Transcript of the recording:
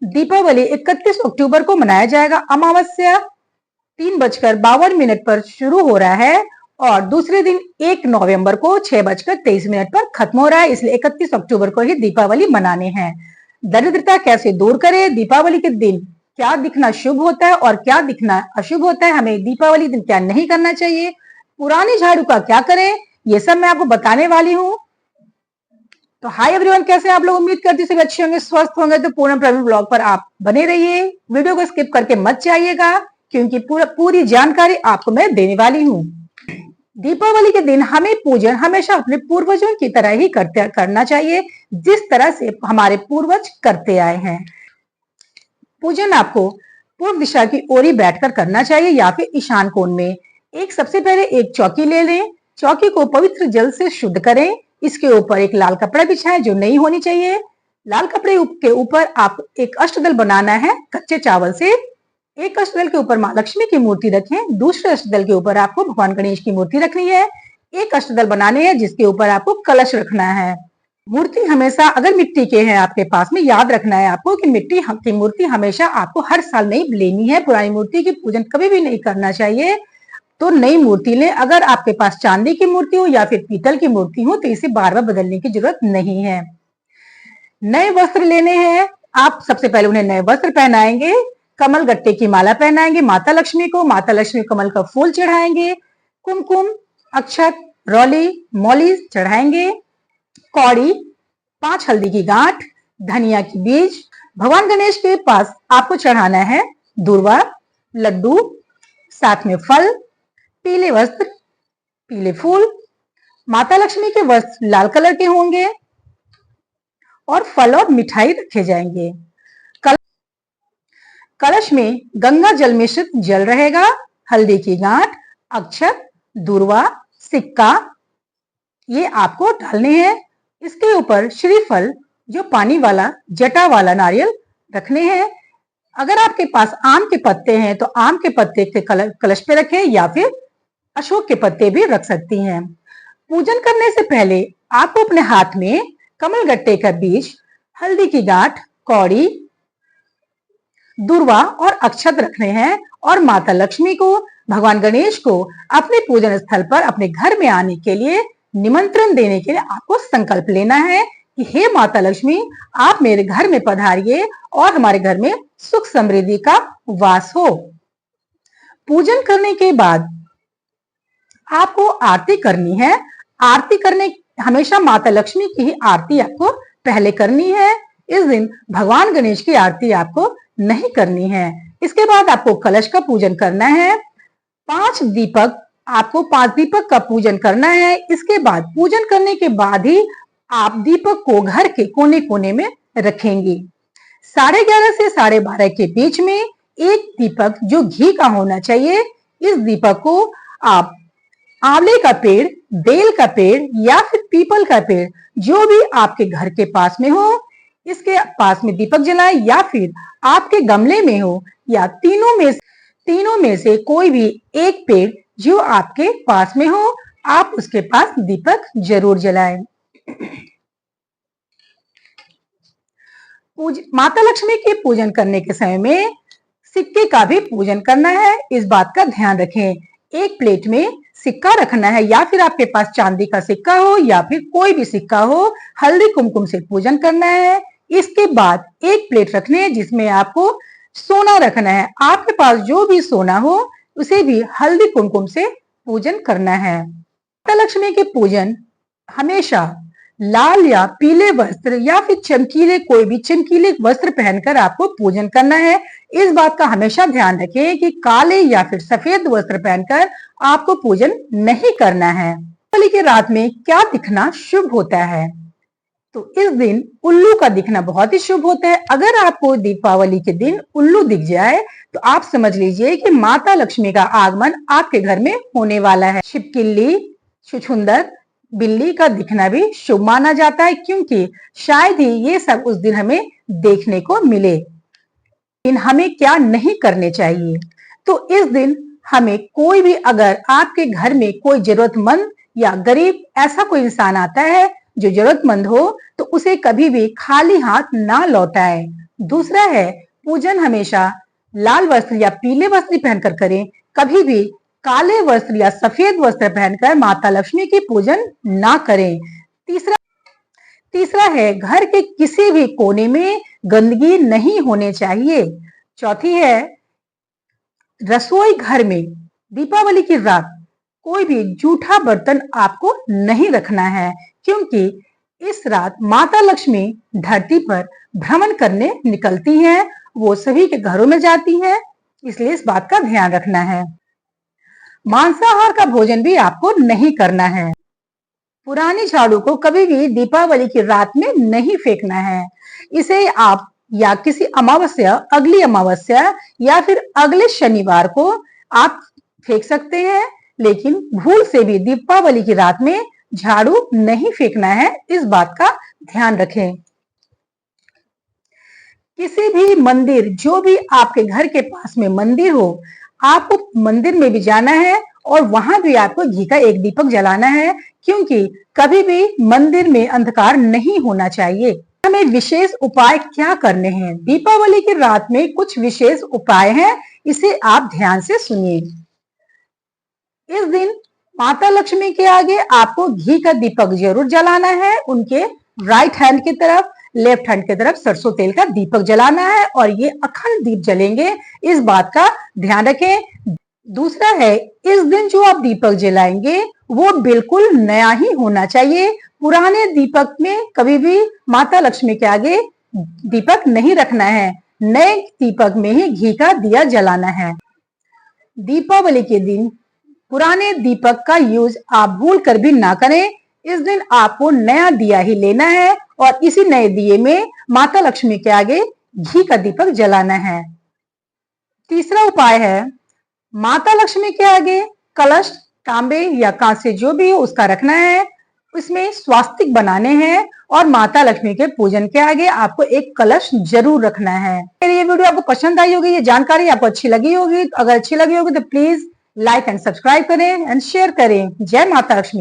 दीपावली 31 अक्टूबर को मनाया जाएगा। अमावस्या 3:52 पर शुरू हो रहा है और दूसरे दिन 1 नवंबर को 6:23 पर खत्म हो रहा है। इसलिए 31 अक्टूबर को ही दीपावली मनाने हैं। दरिद्रता कैसे दूर करें, दीपावली के दिन क्या दिखना शुभ होता है और क्या दिखना अशुभ होता है, हमें दीपावली दिन क्या नहीं करना चाहिए, पुरानी झाड़ू का क्या करें, ये सब मैं आपको बताने वाली हूँ। तो हाय एवरीवन, कैसे आप लोग? उम्मीद करती हूँ अच्छे होंगे, स्वस्थ होंगे। तो पूनम प्रवीण ब्लॉग पर आप बने रहिए, वीडियो को स्किप करके मत जाइएगा क्योंकि पूरी जानकारी आपको मैं देने वाली हूँ। दीपावली के दिन हमें पूजन हमेशा अपने पूर्वजों की तरह ही करना चाहिए, जिस तरह से हमारे पूर्वज करते आए हैं। पूजन आपको पूर्व दिशा की ओर ही बैठकर करना चाहिए या फिर ईशान कोण में। सबसे पहले एक चौकी ले लें। चौकी को पवित्र जल से शुद्ध करें। इसके ऊपर एक लाल कपड़ा बिछाएं जो नहीं होनी चाहिए। लाल कपड़े के ऊपर आप एक अष्टदल बनाना है कच्चे चावल से। एक अष्टदल के ऊपर मां लक्ष्मी की मूर्ति रखें। दूसरे अष्टदल के ऊपर आपको भगवान गणेश की मूर्ति रखनी है। एक अष्टदल बनाने हैं जिसके ऊपर आपको कलश रखना है। मूर्ति हमेशा अगर मिट्टी के हैं आपके पास में, याद रखना है आपको कि मिट्टी की मूर्ति हमेशा आपको हर साल नहीं लेनी है। पुरानी मूर्ति की पूजन कभी भी नहीं करना चाहिए, तो नई मूर्ति लें। अगर आपके पास चांदी की मूर्ति हो या फिर पीतल की मूर्ति हो तो इसे बार बार बदलने की जरूरत नहीं है। नए वस्त्र लेने हैं। आप सबसे पहले उन्हें नए वस्त्र पहनाएंगे। कमल गट्टे की माला पहनाएंगे माता लक्ष्मी को। माता लक्ष्मी कमल का फूल चढ़ाएंगे। कुमकुम, अक्षत, रौली, मौली चढ़ाएंगे। कौड़ी, 5 हल्दी की गांठ, धनिया की बीज। भगवान गणेश के पास आपको चढ़ाना है दूर्वा, लड्डू, साथ में फल, पीले वस्त्र, पीले फूल। माता लक्ष्मी के वस्त्र लाल कलर के होंगे और फल और मिठाई रखे जाएंगे। कलश में गंगा जल मिश्रित जल रहेगा। हल्दी की गांठ, अक्षत, दूर्वा, सिक्का ये आपको डालने हैं। इसके ऊपर श्रीफल जो पानी वाला जटा वाला नारियल रखने हैं। अगर आपके पास आम के पत्ते हैं तो आम के पत्ते के कलश पे रखें या फिर अशोक के पत्ते भी रख सकती हैं। पूजन करने से पहले आपको अपने हाथ में कमल गट्टे का बीज, हल्दी की गांठ, कौड़ी, दूर्वा और अक्षत रखने हैं और माता लक्ष्मी को, भगवान गणेश को अपने पूजन स्थल पर अपने घर में आने के लिए निमंत्रण देने के लिए आपको संकल्प लेना है कि हे माता लक्ष्मी, आप मेरे घर में पधारिए और हमारे घर में सुख समृद्धि का वास हो। पूजन करने के बाद आपको आरती करनी है। आरती करने हमेशा माता लक्ष्मी की ही आरती आपको पहले करनी है। इस दिन भगवान गणेश की आरती आपको नहीं करनी है। इसके बाद आपको कलश का पूजन करना है। 5 दीपक का पूजन करना है। इसके बाद पूजन करने के बाद ही आप दीपक को घर के कोने कोने में रखेंगे। 11:30 से 12:30 के बीच में एक दीपक जो घी का होना चाहिए, इस दीपक को आप आंवले का पेड़, बेल का पेड़ या फिर पीपल का पेड़ जो भी आपके घर के पास में हो, इसके पास में दीपक जलाएं या फिर आपके गमले में हो या तीनों में से कोई भी एक पेड़ जो आपके पास में हो, आप उसके पास दीपक जरूर जलाएं। माता लक्ष्मी के पूजन करने के समय में सिक्के का भी पूजन करना है, इस बात का ध्यान रखें। एक प्लेट में सिक्का रखना है या फिर आपके पास चांदी का सिक्का हो या फिर कोई भी सिक्का हो, हल्दी कुमकुम से पूजन करना है। इसके बाद एक प्लेट रखनी है जिसमें आपको सोना रखना है। आपके पास जो भी सोना हो उसे भी हल्दी कुमकुम से पूजन करना है। माता लक्ष्मी के पूजन हमेशा लाल या पीले वस्त्र या फिर कोई भी चमकीले वस्त्र पहनकर आपको पूजन करना है। इस बात का हमेशा ध्यान रखें कि काले या फिर सफेद वस्त्र पहनकर आपको पूजन नहीं करना है। दीपावली की रात में क्या दिखना शुभ होता है? तो इस दिन उल्लू का दिखना बहुत ही शुभ होता है। अगर आपको दीपावली के दिन उल्लू दिख जाए तो आप समझ लीजिए कि माता लक्ष्मी का आगमन आपके घर में होने वाला है। छिपकली, छुछुंदर, बिल्ली का दिखना भी शुभ माना जाता है क्योंकि शायद ही ये सब उस दिन हमें देखने को मिले। लेकिन हमें क्या नहीं करने चाहिए? तो इस दिन हमें कोई भी, अगर आपके घर में कोई जरूरतमंद या गरीब ऐसा कोई इंसान आता है जो जरूरतमंद हो, तो उसे कभी भी खाली हाथ ना लौटाएं। दूसरा है पूजन हमेशा लाल वस्त्र या पीले वस्त्र पहनकर करें, कभी भी काले वस्त्र या सफेद वस्त्र पहनकर माता लक्ष्मी की पूजन ना करें। तीसरा है घर के किसी भी कोने में गंदगी नहीं होने चाहिए। चौथी है रसोई घर में दीपावली की रात कोई भी जूठा बर्तन आपको नहीं रखना है, क्योंकि इस रात माता लक्ष्मी धरती पर भ्रमण करने निकलती हैं, वो सभी के घरों में जाती हैं, इसलिए इस बात का ध्यान रखना है। मांसाहार का भोजन भी आपको नहीं करना है। पुरानी झाड़ू को कभी भी दीपावली की रात में नहीं फेंकना है। इसे आप या किसी अमावस्या, अगली अमावस्या या फिर अगले शनिवार को आप फेंक सकते हैं, लेकिन भूल से भी दीपावली की रात में झाड़ू नहीं फेंकना है, इस बात का ध्यान रखें। किसी भी मंदिर, जो भी आपके घर के पास में मंदिर हो, आपको मंदिर में भी जाना है और वहां भी आपको घी का एक दीपक जलाना है, क्योंकि कभी भी मंदिर में अंधकार नहीं होना चाहिए। हमें विशेष उपाय क्या करने हैं? दीपावली की रात में कुछ विशेष उपाय हैं, इसे आप ध्यान से सुनिए। इस दिन माता लक्ष्मी के आगे आपको घी का दीपक जरूर जलाना है। उनके राइट हैंड की तरफ, लेफ्ट हैंड की तरफ सरसों तेल का दीपक जलाना है और ये अखंड दीप जलेंगे, इस बात का ध्यान रखें। दूसरा है, इस दिन जो आप दीपक जलाएंगे वो बिल्कुल नया ही होना चाहिए। पुराने दीपक में कभी भी माता लक्ष्मी के आगे दीपक नहीं रखना है, नए दीपक में ही घी का दिया जलाना है। दीपावली के दिन पुराने दीपक का यूज आप भूल कर भी ना करें। इस दिन आपको नया दिया ही लेना है और इसी नए दिए में माता लक्ष्मी के आगे घी का दीपक जलाना है। तीसरा उपाय है, माता लक्ष्मी के आगे कलश तांबे या कांच से जो भी हो उसका रखना है, इसमें स्वास्तिक बनाने हैं और माता लक्ष्मी के पूजन के आगे आपको एक कलश जरूर रखना है। ये वीडियो आपको पसंद आई होगी, ये जानकारी आपको अच्छी लगी होगी, अगर अच्छी लगी होगी तो प्लीज लाइक एंड सब्सक्राइब करें एंड शेयर करें। जय माता लक्ष्मी।